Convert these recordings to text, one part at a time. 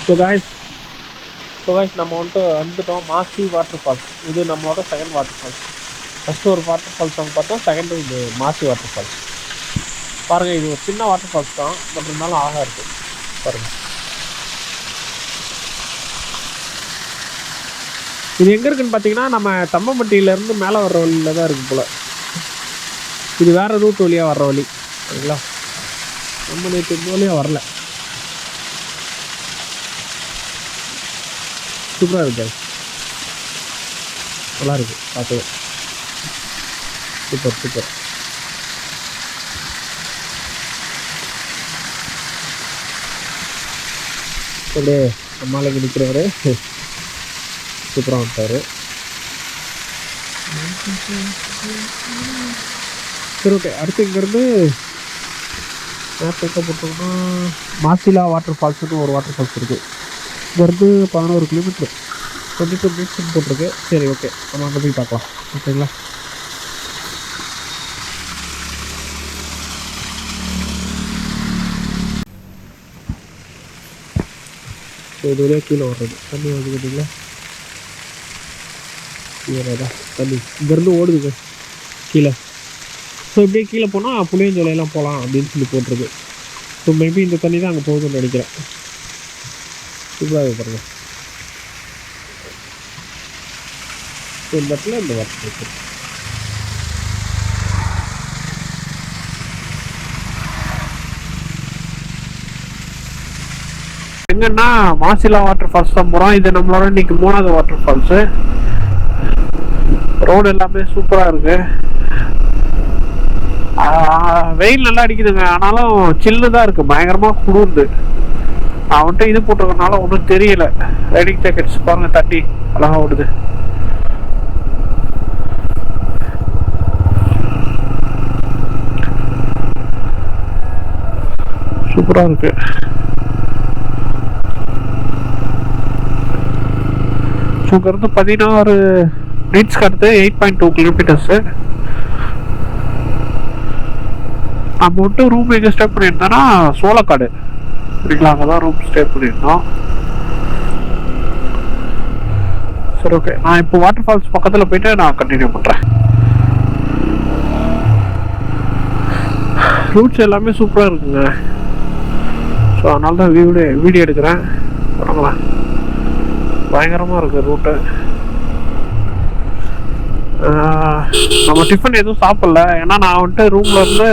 So guys நம்ம வந்துட்டு வந்துட்டோம் மாசி வாட்டர் ஃபால்ஸ். இது நம்மளோட செகண்ட் வாட்டர் ஃபால்ஸ். ஃபஸ்ட்டு ஒரு வாட்டர் ஃபால்ஸ் நம்ம பார்த்தோம், செகண்டு இது மாசி வாட்டர் ஃபால்ஸ். பாருங்கள், இது ஒரு சின்ன வாட்டர் ஃபால்ஸ் தான், பட் இருந்தாலும் அழகாக இருக்குது. பாருங்கள், இது எங்கே இருக்குன்னு பார்த்தீங்கன்னா நம்ம தம்மம்பட்டியிலேருந்து மேலே வர்ற வழியில் தான் இருக்குது போல். இது வேறு ரூட் வழியாக வர்ற வழி சரிங்களா. நம்ம நேற்று இந்த வழியாக வரல. சூப்பராக இருக்கு, நல்லா இருக்குது பார்த்து. Super super. அப்படியே நம்மளுக்கு நிற்கிறவர் சூப்பராக வந்துட்டார். சரி ஓகே, அடுத்து இங்கேருந்து மேப் எங்கே போட்டோம்னா மாசிலா வாட்டர் ஃபால்ஸுன்னு ஒரு வாட்டர் ஃபால்ஸ் இருக்குது. இங்கேருந்து 11 கிலோமீட்டர் 22 மினிட்ஸ்னு போட்டிருக்கு. சரி ஓகே, நம்ம அங்கே போய் பார்க்கலாம் ஓகேங்களா. ஸோ இது வழியாக கீழே வர்றது தண்ணி வருது பார்த்தீங்களா. கீழே தண்ணி இங்கேருந்து ஓடுதுங்க கீழே. ஸோ இப்படியே கீழே போனால் புளியஞ்சோலையெல்லாம் போகலாம் அப்படின்னு சொல்லி போட்டிருக்கு. ஸோ மேபி இந்த தண்ணி தான் அங்கே போகுதுன்னு நினைக்கிறேன். சூப்பராக பாருங்க. ஸோ இந்த இடத்துல இந்த வாட்டர் இருக்கு. எங்கன்னா மாசிலா வாட்டர் ஃபால்ஸ் தான் போகிறோம். இது நம்மளோட இன்னைக்கு 3வது வாட்டர் ஃபால்ஸு. ரோடு எல்லாமே சூப்பராக இருக்கு. வெயில் நல்லா அடிக்குதுங்க, ஆனாலும் சில்லு தான் இருக்குது, பயங்கரமாக குளிருது. நான் வந்துட்டு இது போட்டிருக்கனால ஒன்றும் தெரியல. ரைடிங் ஜாக்கெட்ஸ் பாருங்க, தண்ணி அழகாக ஓடுது. சூப்பராக இருக்கு. இங்கேருந்து 16 மினிட்ஸ் கடத்து 8.2 கிலோமீட்டர்ஸு. நம்ம வந்துட்டு ரூம் எங்கே ஸ்டே பண்ணியிருந்தோம்னா சோளக்காடு சரிங்களா, அங்கே தான் ரூம் ஸ்டே பண்ணியிருந்தோம். சரி ஓகே, நான் இப்போ வாட்டர் ஃபால்ஸ் பக்கத்தில் போயிட்டு நான் கண்டினியூ பண்ணுறேன். ரூட்ஸ் எல்லாமே சூப்பராக இருக்குங்க. ஸோ அதனால தான் வீடியோ எடுக்கிறேன். பாருங்களேன், பயங்கரமாக இருக்குது ரூட்டு. நம்ம டிஃபன் எதுவும் சாப்பிடல, ஏன்னா நான் வந்துட்டு ரூமில் இருந்து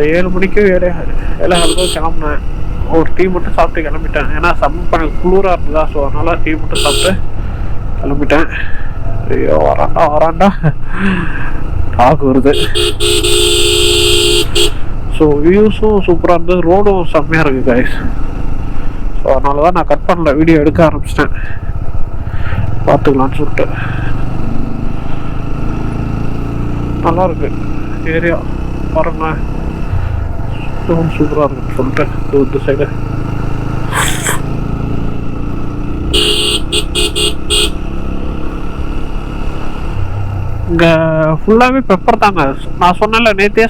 7 மணிக்கு 7:30 கிளம்புனேன். ஒரு டீ மட்டும் சாப்பிட்டு கிளம்பிட்டேன், ஏன்னா பண்ண குளிராக இருந்ததா. ஸோ அதனால் டீ மட்டும் சாப்பிட்டு கிளம்பிட்டேன். ஐயோ வராண்டா டாக் வருது. ஸோ வியூஸும் சூப்பராக இருந்தது, ரோடும் செம்மையாக இருக்குது கைஸ். ஸோ அதனால தான் நான் கட் பண்ணல, வீடியோ எடுக்க ஆரம்பிச்சிட்டேன், பார்த்துக்கலான்னு சொல்லிட்டு. நல்லா இருக்கு ஏரியா பாருங்க, சூப்பராக இருக்குன்னு சொல்லிட்டு இந்த சைடு. இங்கே ஃபுல்லாகவே பெப்பர் தாங்க. நான் சொன்னல நேற்றே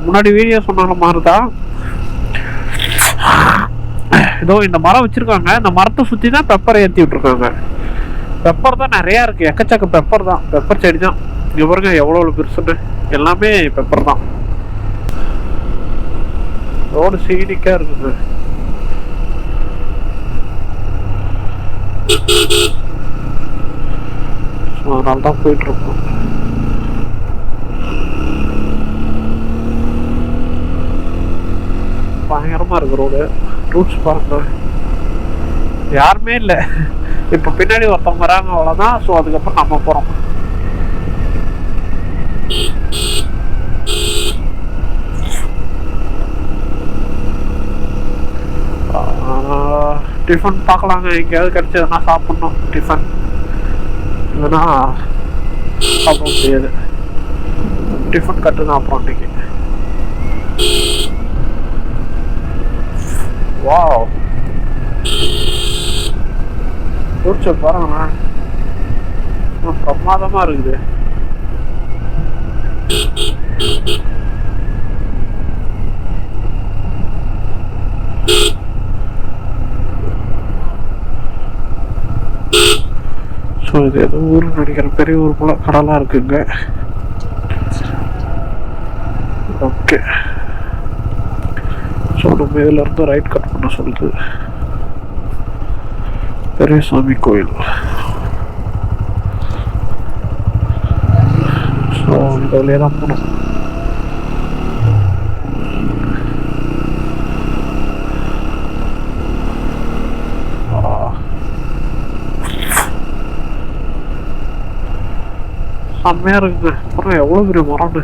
முன்னாடி வீடியோ சொன்ன மாதிரி தான். ஏதோ இந்த மரம் வச்சுருக்காங்க, இந்த மரத்தை சுற்றி தான் பெப்பரை ஏற்றி விட்ருக்காங்க. பெப்பர் தான் நிறையா இருக்குது, எக்கச்சக்க பெப்பர் தான், பெப்பர் செடி தான். இங்கே பாருங்க எவ்வளோ பெருசுன்னு, எல்லாமே பெப்பர் தான். ரோடு சீனிக்காக இருக்குது. அதனால தான் போயிட்டுருக்கோம். பயங்கரமாக இருக்கு ரோடு. ரூட்ஸ் பாருங்க, யாருமே இல்லை. இப்போ பின்னாடி ஒருத்தவங்க வராங்க, அவ்வளோதான். ஸோ அதுக்கப்புறம் நம்ம போகிறோம். டிஃபன் பார்க்கலாங்க, எங்கேயாவது கிடைச்சதுன்னா சாப்பிட்ணும் டிஃபன், இல்லைன்னா சாப்பிட முடியாது. டிஃபன் கட்டுதான் அப்புறம் இன்னைக்கு. வாவ், ரூட்ஸை பாருங்களேன், பிரமாதமாக இருக்குது. இது ஏதோ ஊர்னு நினைக்கிறேன், பெரிய ஊர் போல கடலாம் இருக்குங்க. ஓகே, ஸோ நம்ம இதில் இருந்து ரைட் கட் பண்ண சொல்லுது. பெரியசாமி கோயில். ஸோ இந்த வழியாக தான் போகணும். செம்மையாக இருக்குங்க. அப்புறம் எவ்வளோ பெரிய மரம்னு,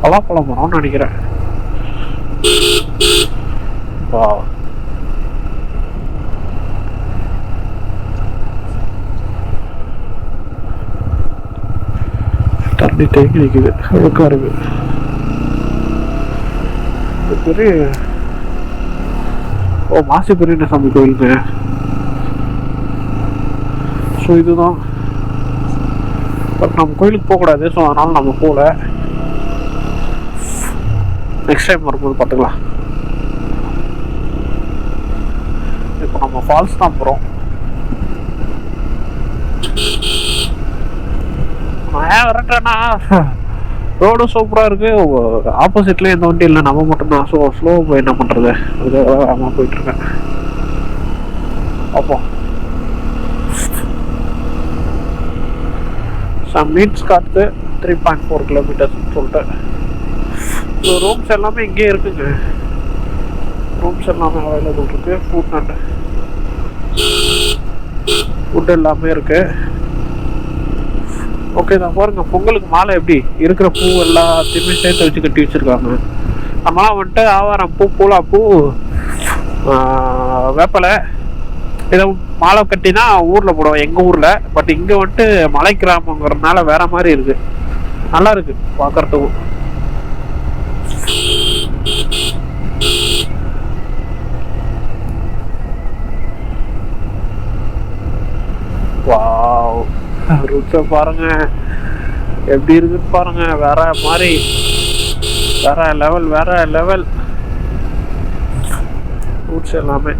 பலாப்பழ மரம்னு நினைக்கிறேன். தண்ணி தேங்கி நிற்குது, அழுக்கா இருக்கு. பெரிய மாசி பெரியசாமி கோயிலுங்க. ஸோ இதுதான், பட் நம்ம கோயிலுக்கு போகக்கூடாது, ஸோ அதனால நம்ம போகல. நெக்ஸ்ட் டைம் வரும்போது பார்த்துக்கலாம். இப்போ நம்ம ஃபால்ஸ் தான் போகிறோம். நான் ஏன் வரட்டேன்னா, ரோடும் சூப்பராக இருக்குது, ஆப்போசிட்லேயும் எந்த வண்டி இல்லை, நம்ம மட்டும்தான். ஸோ ஸ்லோ போய் என்ன பண்ணுறது, அதுக்காக வேகமாக போயிட்டுருக்கேன். அப்போ மீட்ஸ் காத்து 3.4 கிலோமீட்டர்ஸ்ன்னு சொல்லிட்டு. ஸோ ரூம்ஸ் எல்லாமே இங்கேயே இருக்குங்க, ரூம்ஸ் எல்லாமே அவைலபிள் இருக்கு. ஃபுட் எல்லாமே இருக்கு. ஓகே தான். பாருங்க, பொங்கலுக்கு மாலை எப்படி இருக்கிற பூ எல்லாத்தையுமே சேர்த்து வச்சு கட்டி வச்சிருக்காங்க. நம்மளாம் வந்துட்டு ஆவாரம் பூ, பூலா பூ, வேப்பலை இதை மாலை கட்டி தான் ஊரில் போடுவோம், எங்கள் ஊரில். பட் இங்கே வந்துட்டு மலை கிராமங்கிறதுனால வேற மாதிரி இருக்கு, நல்லா இருக்கு பார்க்கறதுக்கும். வாவ், ரூட்ஸை பாருங்க எப்படி இருக்குன்னு பாருங்க, வேற மாதிரி, வேற லெவல், வேற லெவல் ரூட்ஸ் எல்லாமே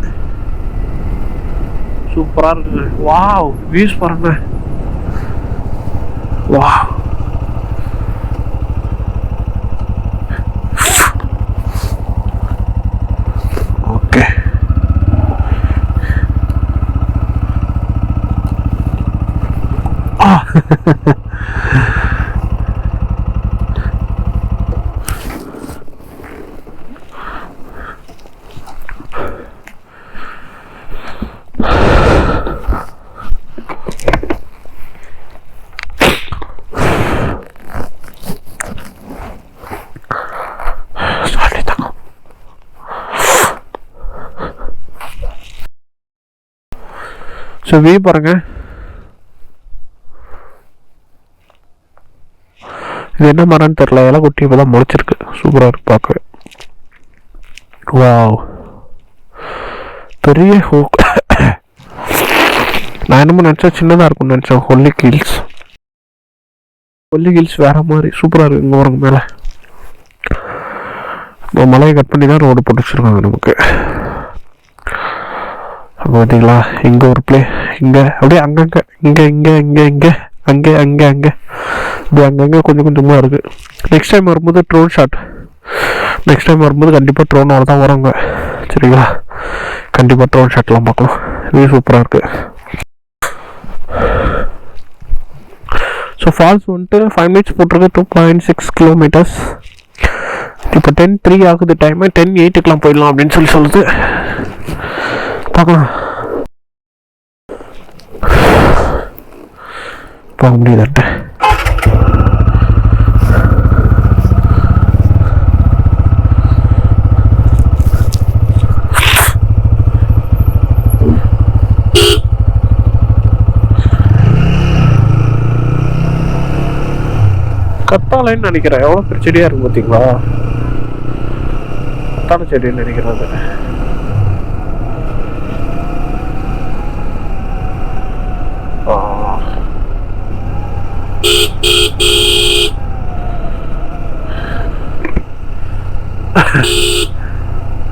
சூப்பரா இருக்குங்க. வாவ், வியூஸ் பாருங்க. Wow, okay. ஸோ வியூ பாருங்க, இது என்ன மரம்னு தெரியல, இலை குட்டி இப்போதான் முளைச்சிருக்கு, சூப்பராக இருக்கு பார்க்கவே. வாவ், பெரிய நான் என்னமோ நினச்சா சின்னதாக இருக்கும்னு நினச்சேன். ஹொல்லி ஹில்ஸ், ஹொல்லி ஹில்ஸ் வேற மாதிரி சூப்பராக இருக்கு. இங்கே வரங்க மேலே மலையை கட் பண்ணி தான் ரோடு போட்டு வச்சுருக்காங்க நமக்கு. பார்த்தீங்களா, இங்கே ஒரு இங்கே அப்படியே அங்கங்கே, இங்கே இங்கே இங்கே இங்கே அங்கே அங்கே அங்கே இப்படி அங்கங்கே கொஞ்சம் கொஞ்சமாக இருக்குது. நெக்ஸ்ட் டைம் வரும்போது ட்ரோன் ஷாட், நெக்ஸ்ட் டைம் வரும்போது கண்டிப்பாக ட்ரோனோட தான் வரோங்க, சரிங்களா? கண்டிப்பாக ட்ரோன் ஷாட்லாம் பார்க்கலாம், இது சூப்பராக இருக்குது. ஸோ ஃபால்ஸ் வந்துட்டு 5 மினிட்ஸ் போட்டிருக்கு, 2.6 கிலோமீட்டர்ஸ். இப்போ 10:03 ஆகுது டைமு, 10:08க்குலாம் போயிடலாம் அப்படின்னு சொல்லுது. பார்க்கலாம், போக முடியுதாட்ட. கத்தாழைன்னு நினைக்கிறேன், எவ்வளோ பெரிய செடியாக இருக்கு பார்த்தீங்களா, கத்தாழை செடின்னு நினைக்கிறது.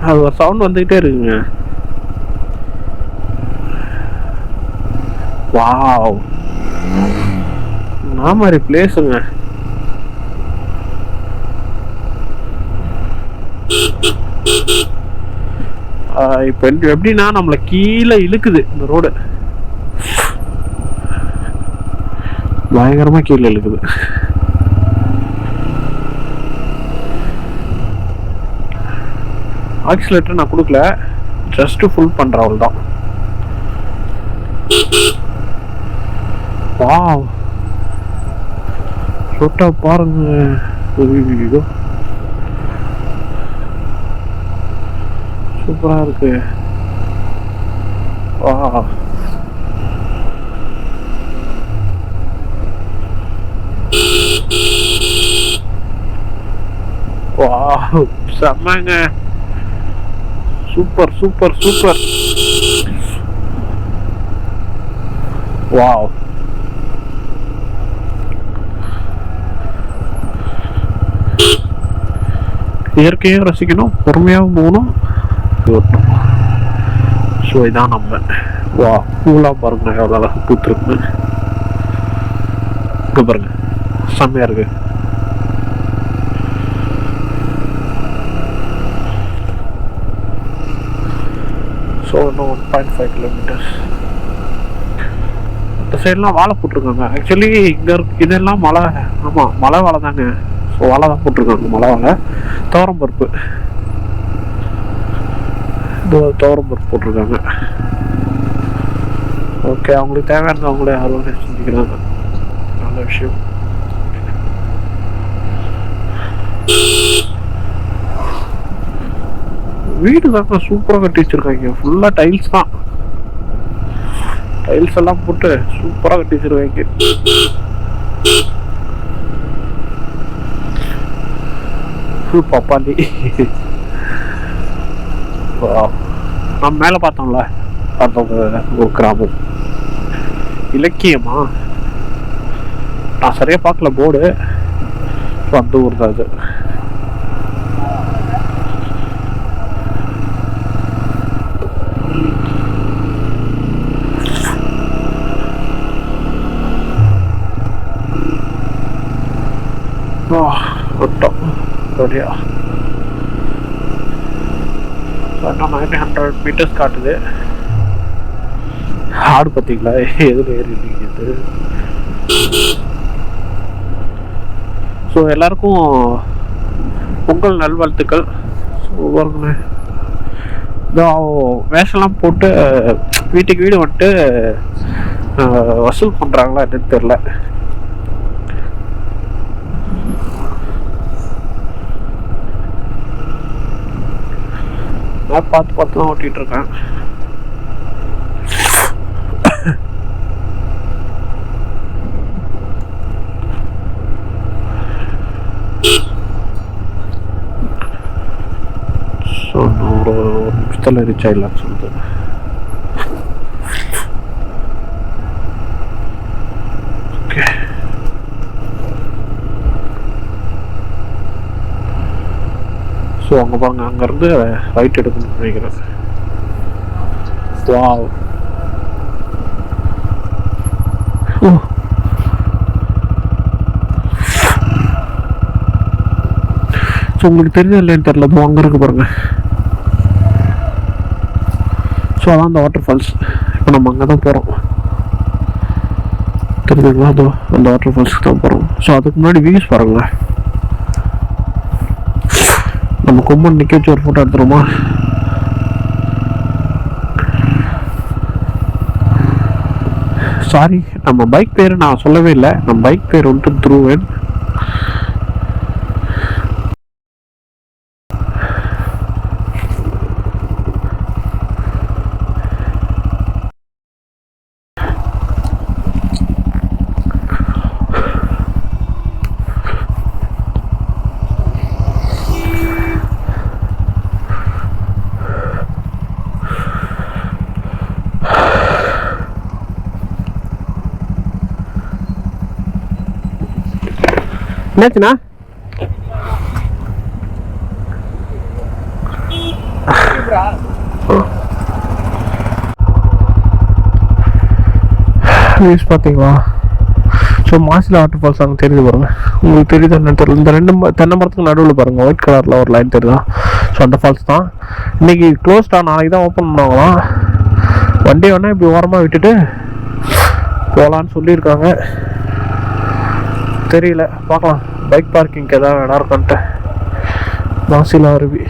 அது ஒரு சவுண்ட் வந்துகிட்டே இருக்குங்க. வாவ், நான் மாதிரி பிளேஸுங்க. இப்போ எப்படின்னா நம்மளை கீழே இழுக்குது இந்த ரோடு, பயங்கரமா கீழே இழுக்குது. ஆக்சிலேட்டர் நான் கொடுக்கல, ஜஸ்ட் ஃபுல் பண்ற அவ்வளவுதான். வாவ், சொட்டா பாருங்க. ஐயோ சூப்பரா இருக்கு. வாவ், வாவ் செம்மங்க. Super super super. வாவ், இயற்கையும் ரசிக்கணும், பொறுமையாகவும் போகணும். ஸோ இதான் நம்ம. வா, பூலா பாருங்க எவ்வளோ அழகாக பூத்துருக்குன்னு. இங்கே பாருங்க, செம்மையா இருக்கு. ஸோ இன்னும் 1.5 கிலோமீட்டர்ஸ். இந்த சைட்லாம் வாழை போட்டிருக்காங்க. ஆக்சுவலி இங்கே இதெல்லாம் மலை, ஆமாம் மலை வாழை தாங்க. ஸோ வாழை தான் போட்டிருக்காங்க, மலை வாழை. துவரம் பருப்பு, துவரம் பருப்பு போட்டிருக்காங்க. ஓகே, அவங்களுக்கு தேவையானது அவங்களே அறுவடை செஞ்சுக்கிறாங்க. நல்ல விஷயம். வீடு தாங்க சூப்பராக கட்டி வச்சிருக்காங்க. ஃபுல்லா டைல்ஸ் தான், டைல்ஸ் எல்லாம் போட்டு சூப்பராக கட்டி வச்சிருக்காங்க. ஃபுல் பப்பாளி. நம்ம மேல பார்த்தோம்ல, பார்த்தவங்க கிராமம். இலக்கியமா, நான் சரியா பார்க்கல போர்டு. அந்த ஊர் தான் அது. விட்டோம் சரியா. 900 மீட்டர்ஸ் காட்டுது. ஆடு பார்த்தீங்களா எதுல ஏறி இருக்குது. ஸோ எல்லாருக்கும் பொங்கல் நல்வாழ்த்துக்கள். ஸோ பாருங்க, வேஷம்லாம் போட்டு வீட்டுக்கு வீடு வந்துட்டு வசூல் பண்றாங்களா என்னன்னு தெரியல. நான் பார்த்து பார்த்து தான் ஓட்டிட்டு இருக்கேன். ஸோ ஒரு நிமிஷத்தில் ரீச் ஆகிடலான்னு சொல்லுது. ஓகே, ஸோ அங்கே பாருங்க, அங்கேருந்து ரைட் எடுக்கணும்னு நினைக்கிறேன். வாவ், ஸோ உங்களுக்கு தெரிஞ்சது இல்லைன்னு தெரியல. அங்கே இருக்கு பாருங்க. ஸோ அதான் அந்த வாட்டர் ஃபால்ஸ். இப்போ நம்ம அங்கே தான் போகிறோம், தெரிஞ்சுங்களா? அதோ அந்த வாட்டர் ஃபால்ஸ்க்கு தான் போகிறோம். ஸோ அதுக்கு முன்னாடி வியூஸ் பாருங்களேன். நம்ம கொம்பன் நிக்க வச்சு ஒரு ஃபோட்டோ எடுத்துருமா? சாரி, நம்ம பைக் பேர் நான் சொல்லவே இல்லை. நம்ம பைக் பேர் வந்துட்டு த்ரூவன். என்னாச்சுண்ணா? வியூஸ் பார்த்தீங்களா? ஸோ மாசிலா வாட்டர் ஃபால்ஸ் அங்கே தெரியுது பாருங்க. உங்களுக்கு தெரியுது என்னன்னு தெரியல. இந்த ரெண்டு தென்னை மரத்துக்கு நடுவில் பாருங்கள் ஒயிட் கலரில் ஒரு லைன் தெரியுதா? ஸோ அந்த ஃபால்ஸ் தான். இன்றைக்கி க்ளோஸ்டா, நாளைக்கு தான் ஓப்பன் பண்ணுவாங்களாம். வண்டி வேணால் இப்படி ஓரமாக விட்டுட்டு போகலான்னு சொல்லியிருக்காங்க. தெரியல, பார்க்கலாம். பைக் பார்க்கிங்க்கு எதாவது இடம் இருக்கான்ட்டு. மாசிலா அருவி